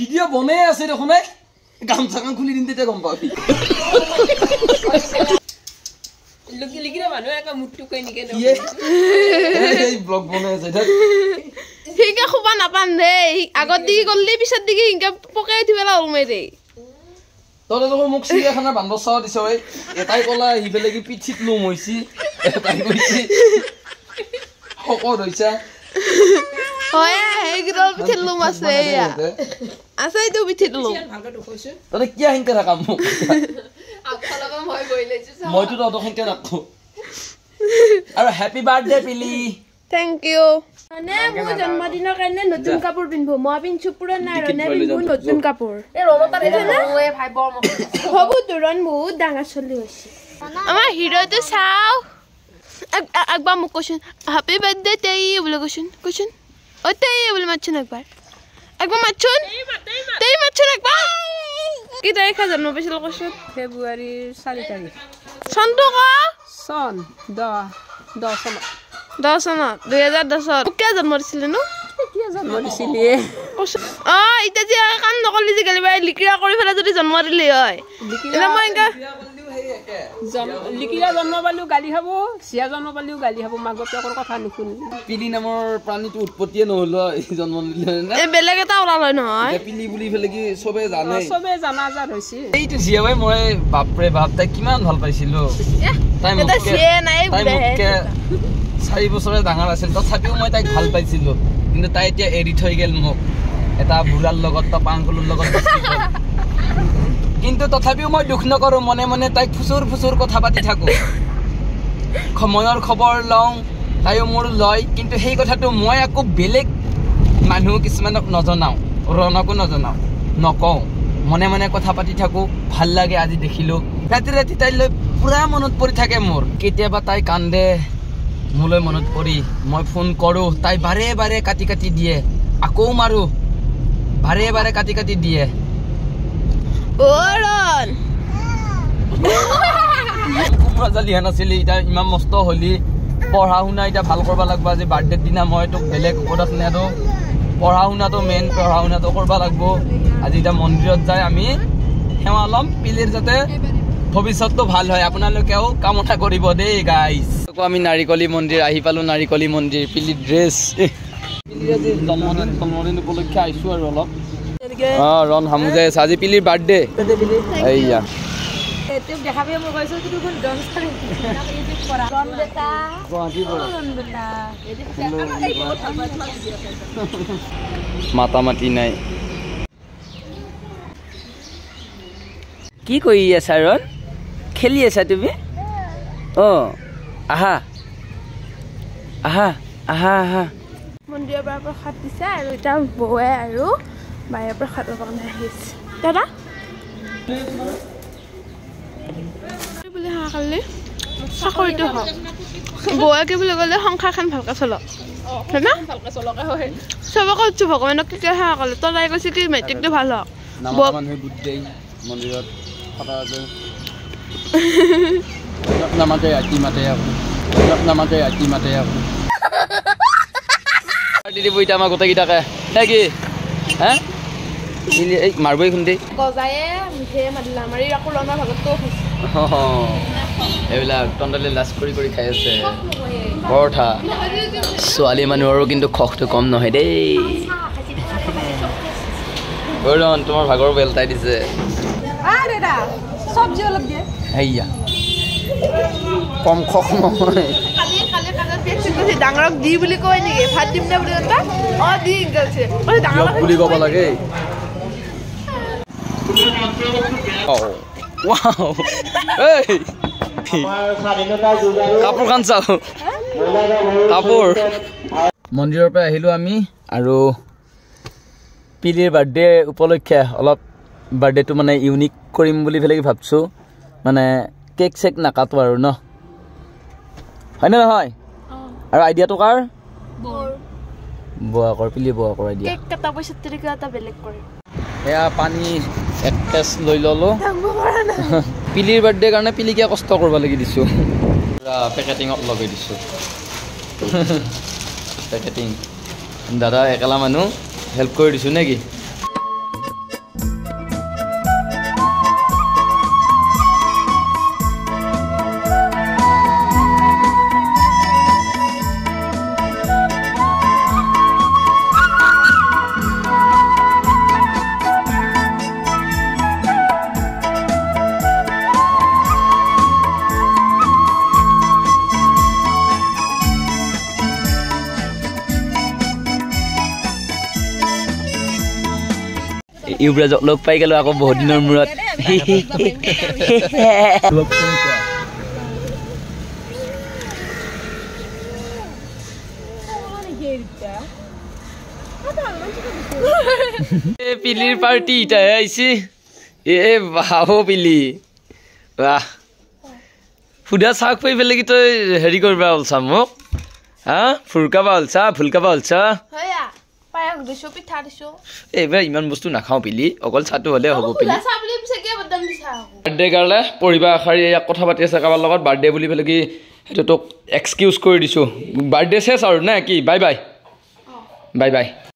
video বনাই আছে দেখোন গামছাখন খুলি দিন তেতিয়া গম পাবি লুকি লুকি রে মানুহ একা মুট্টু কই নিকে দে এই ব্লগ বনাই আছে হিংকা খুবা নাপান দে আগত দিকে গললি পিছত দিকে হিংকা পকাই উঠি পেলা ওলমাই দে তলে দেখো মোক চিৰিয়াখানা বান্দৰ চাও দিছ এটাই কলা হি বেলে কি পিঠিত লুম হৈছি এটাই কৈছি হকত হৈছা হয় হেগিৰ পিঠিত লুম আছে ইয়া আছে তো পিঠিত লুম ভালকে দেখৈছে তলে কিয়া হিংকা থাকা মোক আগফালবা মই গৈ লৈছো মইতো তত হিংকা নাকো আৰু হ্যাপি বাৰ্থডে পিলি থ্যাংক ইউ মানে মোৰ জন্মদিনৰ কাৰণে নতুন কাপোৰ পিনবো মই পিনছো পুৰণা ৰনে পিনবো নতুন কাপোৰ এ ৰলতা ৰে ওয়ে ভাই বৰ মক হবু তুৰন বহুত ডাঙৰ চলি হৈছে আমাৰ হিৰোটো চাও একবাৰ মোক কৈছোন হ্যাপি বাৰ্থডে তেই বুলি কৈছোন ও তেই বুলি মাতছোন একবাৰ মাতছোন তেই মাতছোন একবাৰ কি তাৰিখে জন্ম পাইছিল কৈছোন ফেব্ৰুৱাৰী 4 তাৰিখ চনটো ক সন 10 সন 10 চনত 2010 ত কিয় জন্ম দিছিল নো কিয় জন্ম দিছিলি ইটা যে কাম নকলি যে গলিবাই লিকিৰা কৰি ফেলা যদি জন্ম দিলি হয় এটা মই এনেকা লিকিৰা জন্ম পালিও গালি খাব সিয়া জন্ম পালিও গালি খাব মাগপিয়াকৰ কথা নুশুনি পিলি নামৰ প্ৰাণীটো উৎপত্তিয়ে নহল জন্ম দিলে না এই বেলেগ এটা ওলাল নহয় পিলি বুলি ফেলে কি সবে জানে সবে জানা যা হৈছে এইটো জিয়াবাই মই বাপৰে বাপ তাই কিমান ভাল পাইছিল তাই এটা সিয়ে নাই বুলে 4 বছৰে ডাঙৰ আছিল তথাপিও মই তাইক ভাল পাইছিল কিন্তু তাই এতিয়া এৰি থৈ গেল মোক এটা বুঢ়াৰ লগত বা পাংকুলৰ লগত কিন্তু তথাপিও মই দুখ নকৰো মনে মনে তাইক ফুচুৰ কথা পাতি থাকো সময়ৰ খবৰ লওঁ তাইও মোৰ লয় কিন্তু সেই কথাটো মই আকৌ বেলেগ মানুহ কিছুমানক নজনাও ৰণকো নজনাও নকওঁ মনে মনে কথা পাতি থাকো ভাল লাগে আজি দেখিলো ৰাতি তাইলৈ পুৰা মনত পৰি থাকে মোৰ কেতিয়াবা তাই কান্দে মোলৈ মনত পৰি মই ফোন কৰো তাই বাৰে কাটি দিয়ে আকৌ মাৰো বাৰে কাটি দিয়ে ওৰন কুমৰা জালি হানাছিলি এটা ইমান মস্ত হলি পঢ়া শুনা এটা ভাল কৰিব লাগিব আজি বাৰ্থডে দিনা মই তো বেলেগ উপদেশ নেদো পঢ়া শুনাটো মেইন পঢ়া শুনাটো কৰিব লাগিব আজি এটা মন্দিৰত যায় আমি সেৱা লম পিলিৰ যাতে ভৱিষ্যতটো ভাল হয় আপোনালোকেও কামনা কৰিব দেই গাইস আমি নাৰিকলি মন্দিৰ আহি পালো নাৰিকলি মন্দিৰ পিলি ড্ৰেছ পিলি আজি জন্মদিন উপলক্ষে আইছো আৰু অলপ ৰন হামুজাই আছে আজি পিলিৰ বাৰ্থডে এইয়া এতে দেখাবে মই কৈছো কি কোন ডান্স কৰে ইউটিউব কৰা ৰন বেটা ৰন বেটা মাতা মাতি নাই কি কৰি আছা ৰন খেলি আছা তুমি আহা মন্দিৰৰ পৰা প্ৰসাদ দিছে আৰু এটা বৌৱে আৰু বাহিৰৰ প্ৰসাদৰ কাৰণে আহিছে দাদা বুলি হাকালি চাকৰিটো হওক বৌৱে কি বুলি ক'লে সংসাৰখন ভালকৈ চলক হয় না ভালকে চলকে হয় চবকে কৈছোঁ ভগৱানক কি সেৱা ক'লে তই তাই কৈছে কি মেট্ৰিকটো ভাল হওক মানুহে বুট দেই মন্দিৰত নামাতে আতি মাতে দিব এতিয়া আমাৰ গোটেইকেইটাকে নে কি হে মাৰিবই খুন্দি গজায়ে মিঠে মাতিলা মাৰি আকৌ লনৰ ভাগতটো এইবিলাক তণ্ডালি লাজ কৰি খাই আছে পৰঠা ছোৱালী মানুহৰো কিন্তু খখটো কম নহয় দেই ৰন তোমাৰ ভাগৰ বেলতাই দিছে সবজি অলপ দিয়ে এইয়া কম খখ নহয় ডাঙৰক দি বুলি কয় নেকি ভাত দিম নে বুলি দি গৈছে বুলি ক'ব লাগে কাপোৰ খান চাওঁ কাপোৰ মন্দিৰৰ পৰা আহিলো আমি আৰু পিলিৰ বাৰ্থডে উপলক্ষে অলপ বাৰ্থডেটো মানে ইউনিক কৰিম বুলি পেলাই ভাবছো মানে কেক চেক নাকাটো আৰু ন হয়নে নহয় আৰু আইডিয়াটো কাৰ বোৱাকৰ পিলি বোৱাকৰ আইডিয়া কেক কাটা পইচা তৰিকা এটা বেলেগ কৰে এয়া পানী এক কেছ লৈ ললো পিলিৰ বাৰ্থডে কাৰণে পিলিকে কষ্ট কৰিব লাগি দিছো পুৰা পেকেটিঙত লগাই দিছো পেকেটিং দাদা একেলা মানুহ হেল্প কৰি দিছো নেকি ইউবৰাজক লগ পাই গ'লো আকৌ বহুত দিনৰ মূৰত পিলিৰ পাৰ্টি ইটাহে আহিছে বাহ পিলি বাহ সুধা চাওক পাই পেলাই কি তই হেৰি কৰিবা ওলছা মোক হা ফুৰকাবা ওলছা ফুলকাবা ওলছা এইবাৰ ইমান বস্তু নাখাওঁ পিলি অকল চাহটো হ'লে হ'ব পিলি বাৰ্থডে কাৰণে পৰিবা আশাৰী ইয়াক কথা পাতি আছে কাৰোবাৰ লগত বাৰ্থডে বুলি পেলাই কি সেইটো তোক এক্সকিউজ কৰি দিছোঁ বাৰ্থডে চেছ আৰু নে কি বাই বাই বাই বাই